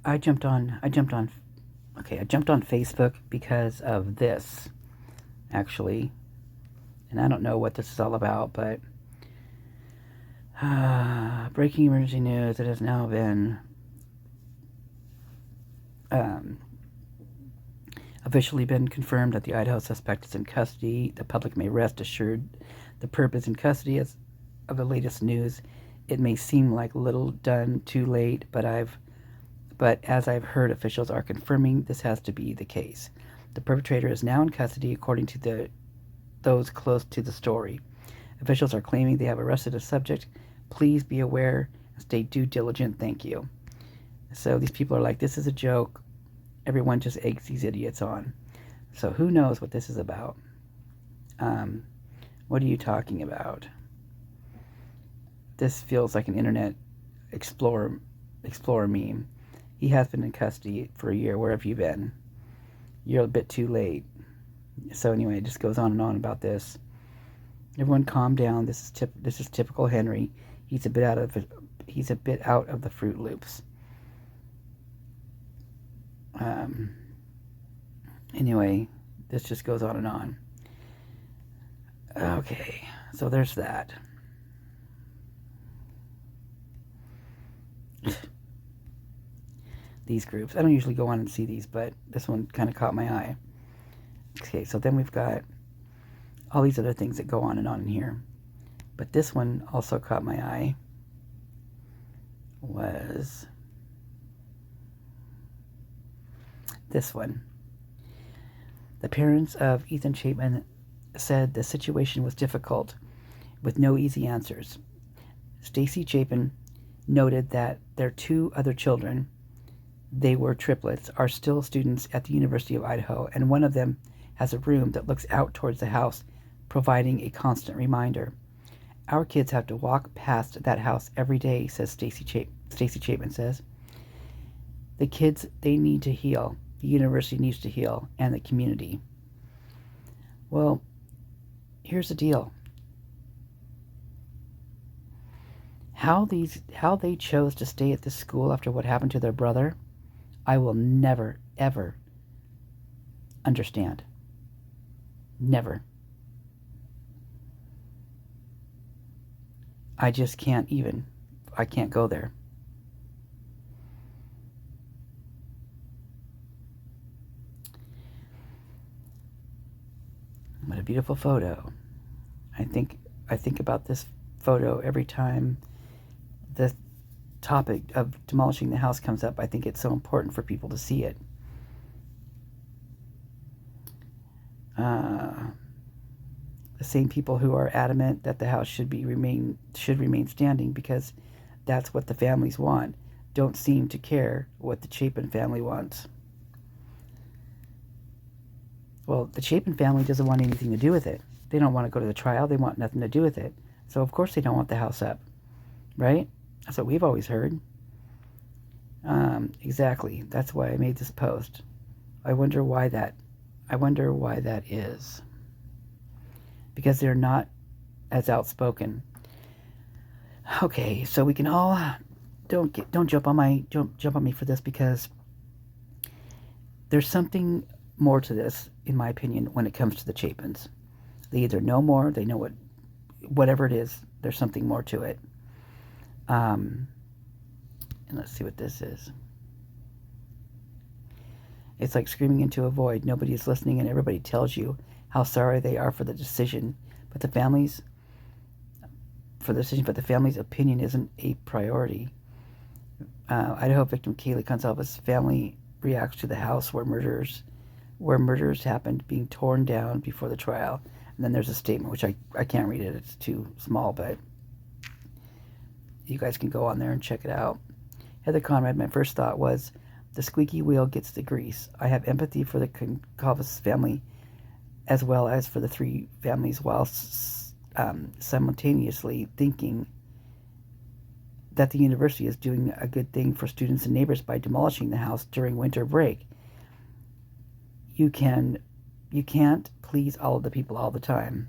I jumped on Facebook because of this, actually. And I don't know what this is all about, but breaking emergency news. It has now been officially been confirmed that the Idaho suspect is in custody. The public may rest assured the perp is in custody as of the latest news. It may seem like little done too late, but as I've heard, officials are confirming this has to be the case. The perpetrator is now in custody, according to those close to the story. Officials are claiming they have arrested a subject. Please be aware and stay due diligent. Thank you. So these people are like, this is a joke. Everyone just eggs these idiots on. So who knows what this is about? What are you talking about? This feels like an Internet Explorer meme. He has been in custody for a year. Where have you been? You're a bit too late. So anyway, it just goes on and on about this. Everyone calm down. This is typical Henry. He's a bit out of the Fruit Loops. Anyway, this just goes on and on. Okay, so there's that. These groups. I don't usually go on and see these, but this one kind of caught my eye. Okay, so then we've got all these other things that go on in here. But this one also caught my eye. Was this one. The parents of Ethan Chapin said the situation was difficult with no easy answers. Stacy Chapin noted that their two other children, they were triplets, are still students at the University of Idaho, and one of them has a room that looks out towards the house, providing a constant reminder. Our kids have to walk past that house every day, says Stacy Chapin says. The kids, they need to heal. The university needs to heal, and the community. Well, here's the deal. How they chose to stay at this school after what happened to their brother, I will never, ever understand. Never. I just can't even. I can't go there. What a beautiful photo. I think about this photo every time the topic of demolishing the house comes up. I think it's so important for people to see it. The same people who are adamant that the house should remain standing because that's what the families want, don't seem to care what the Chapin family wants. Well, the Chapin family doesn't want anything to do with it. They don't want to go to the trial. They want nothing to do with it. So of course they don't want the house up, right? That's what we've always heard. Exactly. That's why I made this post. I wonder why that is. Because they're not as outspoken. Okay, so we can all don't jump on me for this, because there's something more to this, in my opinion, when it comes to the Chapins. They either know more, they know whatever it is, there's something more to it. And let's see what this is. It's like screaming into a void. Nobody is listening, and everybody tells you how sorry they are for the decision, but the family's opinion isn't a priority. Idaho victim Kaylee Gonzalez's family reacts to the house where murders happened being torn down before the trial. And then there's a statement, which I can't read it, it's too small, but you guys can go on there and check it out. Heather Conrad, my first thought was, the squeaky wheel gets the grease. I have empathy for the Gonzalez family as well as for the three families, while simultaneously thinking that the university is doing a good thing for students and neighbors by demolishing the house during winter break. You can't please all of the people all the time.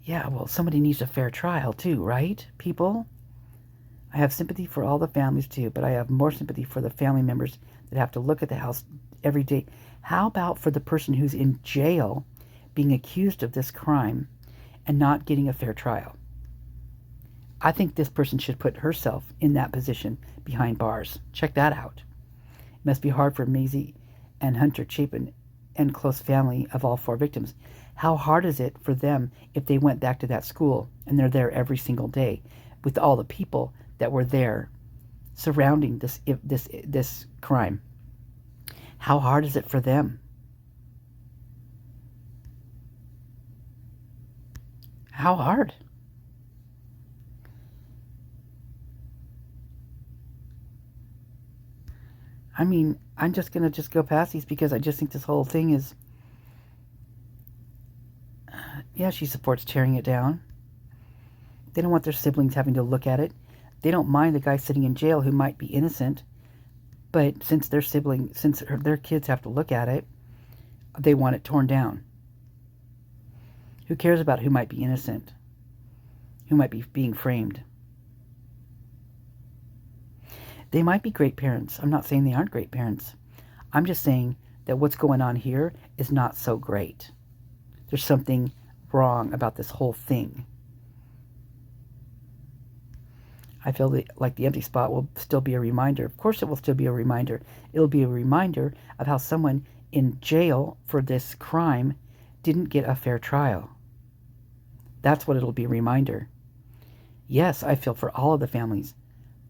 Yeah, well, somebody needs a fair trial too, right, people? I have sympathy for all the families too, but I have more sympathy for the family members that have to look at the house every day. How about for the person who's in jail being accused of this crime and not getting a fair trial? I think this person should put herself in that position behind bars. Check that out. It must be hard for Maizie and Hunter Chapin and close family of all 4 victims. How hard is it for them if they went back to that school and they're there every single day with all the people that were there surrounding this crime? How hard is it for them? How hard? I mean, I'm just going to go past these because I just think this whole thing is, yeah, she supports tearing it down. They don't want their siblings having to look at it. They don't mind the guy sitting in jail who might be innocent, but since their kids have to look at it, they want it torn down. Who cares about who might be innocent? Who might be being framed? They might be great parents. I'm not saying they aren't great parents. I'm just saying that what's going on here is not so great. There's something wrong about this whole thing. I feel like the empty spot will still be a reminder. Of course it will still be a reminder. It'll be a reminder of how someone in jail for this crime didn't get a fair trial. That's what it'll be a reminder. Yes, I feel for all of the families.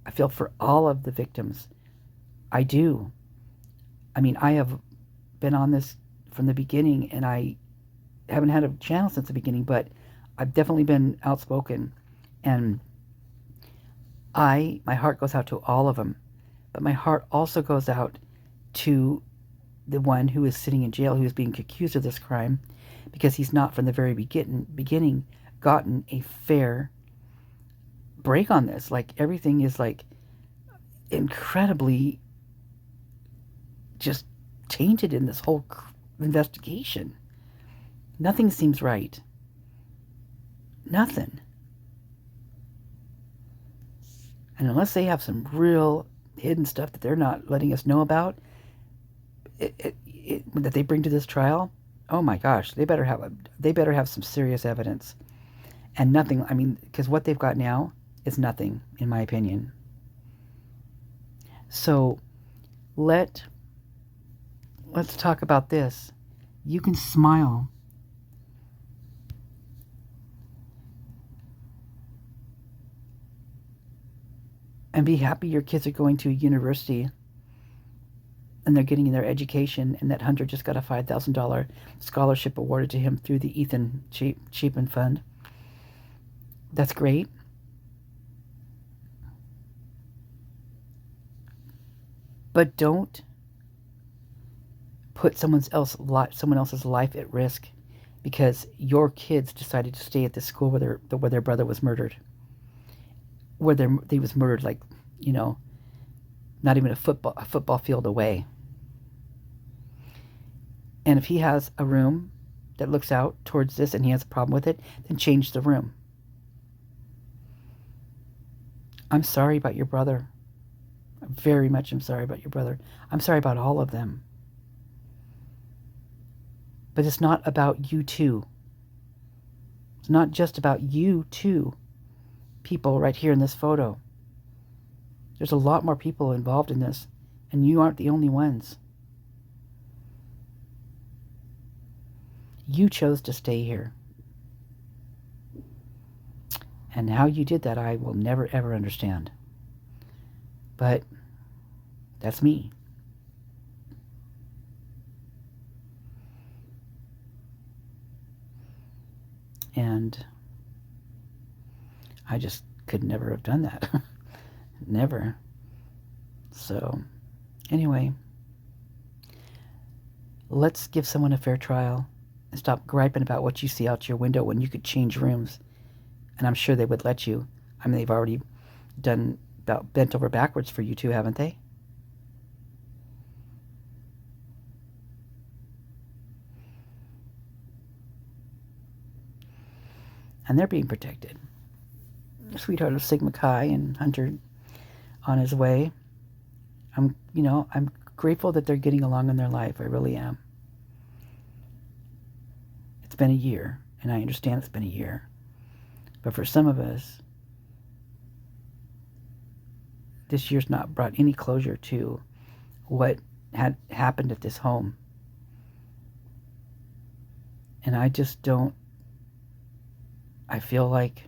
I feel for all of the victims. I do. I mean, I have been on this from the beginning, and I haven't had a channel since the beginning, but I've definitely been outspoken. And my heart goes out to all of them. But my heart also goes out to the one who is sitting in jail, who is being accused of this crime, because he's not from the very beginning gotten a fair break on this. Like, everything is like incredibly just tainted in this whole investigation. Nothing seems right. Nothing. And unless they have some real hidden stuff that they're not letting us know about, that they bring to this trial, oh my gosh, they better have some serious evidence. And nothing, I mean, because what they've got now is nothing, in my opinion. So let's talk about this. You can smile and be happy your kids are going to a university and they're getting their education, and that Hunter just got a $5,000 scholarship awarded to him through the Ethan Chapin Fund. That's great. But don't put someone else's life at risk because your kids decided to stay at this school where their brother was murdered. Where they was murdered, like, you know, not even a football field away. And if he has a room that looks out towards this and he has a problem with it, then change the room. I'm sorry about your brother. I very much am sorry about your brother. I'm sorry about all of them. But it's not about you two. It's not just about you two people right here in this photo. There's a lot more people involved in this, and you aren't the only ones. You chose to stay here. And how you did that, I will never, ever understand. But that's me. And I just could never have done that. Never. So, anyway, let's give someone a fair trial and stop griping about what you see out your window when you could change rooms. And I'm sure they would let you. I mean, they've already done about bent over backwards for you two, haven't they? And they're being protected. Sweetheart of Sigma Chi and Hunter on his way. I'm grateful that they're getting along in their life. I really am. It's been a year, and I understand it's been a year. But for some of us, this year's not brought any closure to what had happened at this home. And I just don't, I feel like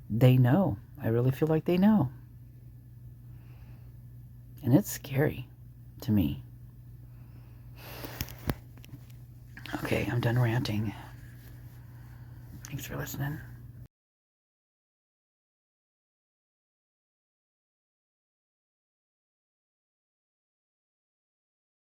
they know. I really feel like they know. And it's scary to me. Okay, I'm done ranting. Thanks for listening.